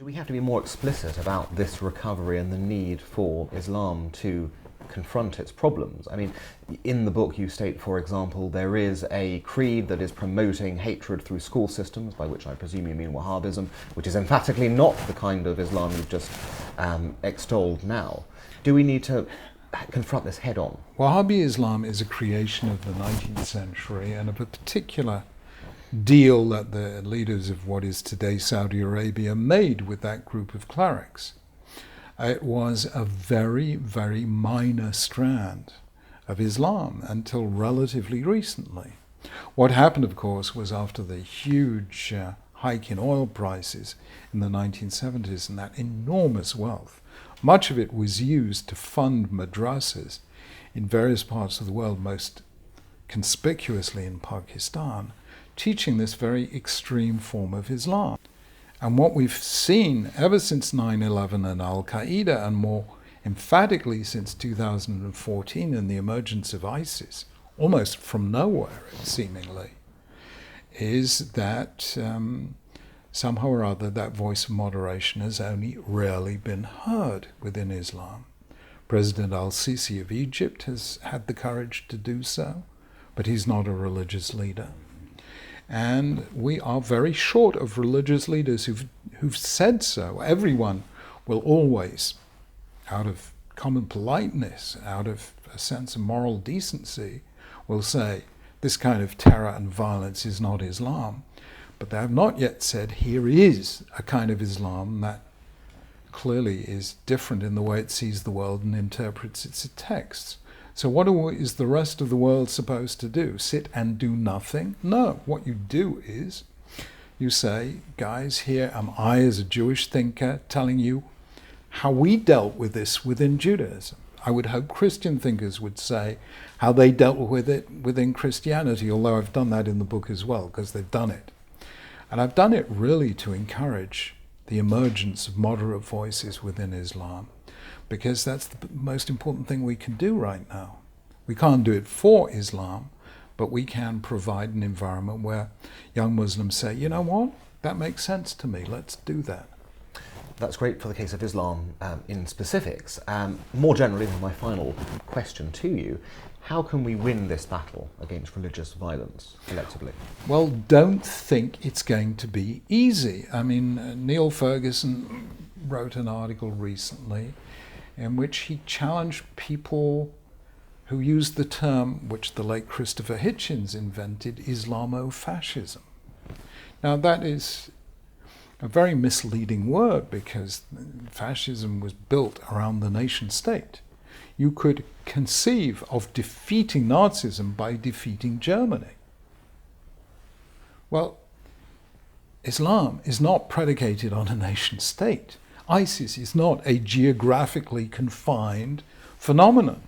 Do we have to be more explicit about this recovery and the need for Islam to confront its problems? I mean, in the book you state, for example, there is a creed that is promoting hatred through school systems, by which I presume you mean Wahhabism, which is emphatically not the kind of Islam you've just extolled now. Do we need to confront this head on? Wahhabi Islam is a creation of the 19th century and of a particular deal that the leaders of what is today Saudi Arabia made with that group of clerics. It was a very, very minor strand of Islam until relatively recently. What happened, of course, was after the huge hike in oil prices in the 1970s and that enormous wealth, much of it was used to fund madrasas in various parts of the world, most conspicuously in Pakistan, teaching this very extreme form of Islam. And what we've seen ever since 9/11 and Al-Qaeda, and more emphatically since 2014 and the emergence of ISIS, almost from nowhere seemingly, is that somehow or other that voice of moderation has only rarely been heard within Islam. President al-Sisi of Egypt has had the courage to do so, but he's not a religious leader. And we are very short of religious leaders who've said so. Everyone will always, out of common politeness, out of a sense of moral decency, will say this kind of terror and violence is not Islam. But they have not yet said here is a kind of Islam that clearly is different in the way it sees the world and interprets its texts. So what is the rest of the world supposed to do? Sit and do nothing? No. What you do is you say, guys, here am I as a Jewish thinker telling you how we dealt with this within Judaism. I would hope Christian thinkers would say how they dealt with it within Christianity, although I've done that in the book as well, because they've done it. And I've done it really to encourage the emergence of moderate voices within Islam, because that's the most important thing we can do right now. We can't do it for Islam, but we can provide an environment where young Muslims say, you know what, that makes sense to me, let's do that. That's great for the case of Islam in specifics. More generally, my final question to you, how can we win this battle against religious violence collectively? Well, don't think it's going to be easy. I mean, Neil Ferguson wrote an article recently in which he challenged people who used the term, which the late Christopher Hitchens invented, Islamofascism. Now that is a very misleading word because fascism was built around the nation state. You could conceive of defeating Nazism by defeating Germany. Well, Islam is not predicated on a nation state. ISIS is not a geographically confined phenomenon.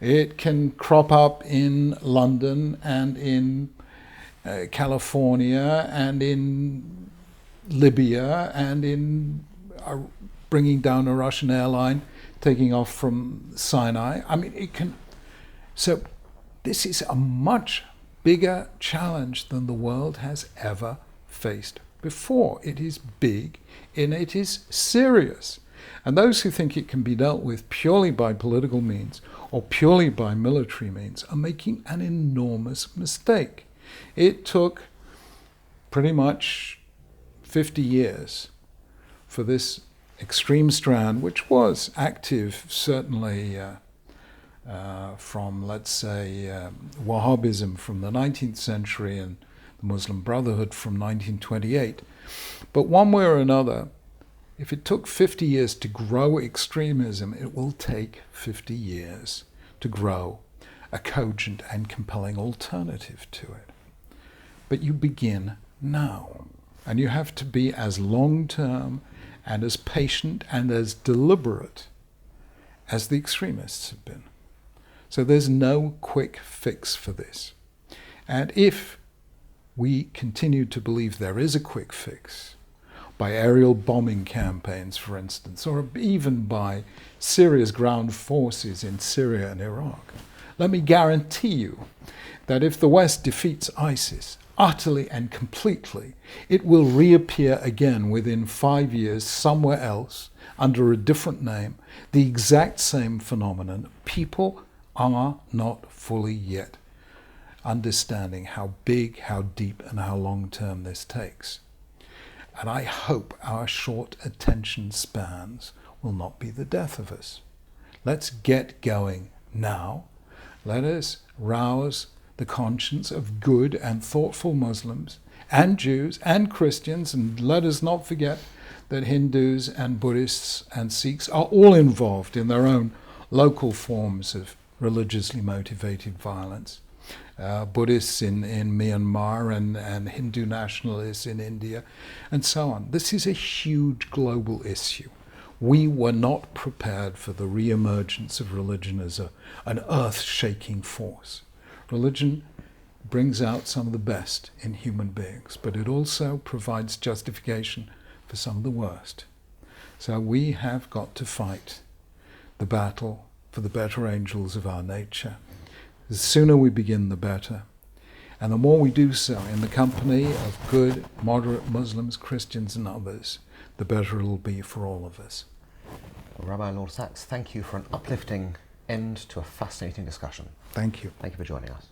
It can crop up in London and in California and in Libya and in bringing down a Russian airline, taking off from Sinai. I mean, it can. So this is a much bigger challenge than the world has ever faced before. It is big and it is serious. And those who think it can be dealt with purely by political means or purely by military means are making an enormous mistake. It took pretty much 50 years for this extreme strand, which was active certainly from, let's say, Wahhabism from the 19th century and the Muslim Brotherhood from 1928. But one way or another, if it took 50 years to grow extremism, it will take 50 years to grow a cogent and compelling alternative to it. But you begin now, and you have to be as long-term and as patient and as deliberate as the extremists have been. So there's no quick fix for this. And if we continue to believe there is a quick fix, by aerial bombing campaigns, for instance, or even by serious ground forces in Syria and Iraq, Let me guarantee you that if the West defeats ISIS utterly and completely, it will reappear again within 5 years somewhere else under a different name, the exact same phenomenon. People are not fully yet understanding how big, how deep, and how long-term this takes. And I hope our short attention spans will not be the death of us. Let's get going now. Let us rouse the conscience of good and thoughtful Muslims and Jews and Christians, and let us not forget that Hindus and Buddhists and Sikhs are all involved in their own local forms of religiously motivated violence. Buddhists in Myanmar and Hindu nationalists in India, and so on. This is a huge global issue. We were not prepared for the re-emergence of religion as an earth-shaking force. Religion brings out some of the best in human beings, but it also provides justification for some of the worst. So we have got to fight the battle for the better angels of our nature. The sooner we begin, the better. And the more we do so in the company of good, moderate Muslims, Christians and others, the better it will be for all of us. Rabbi Lord Sacks, thank you for an uplifting end to a fascinating discussion. Thank you. Thank you for joining us.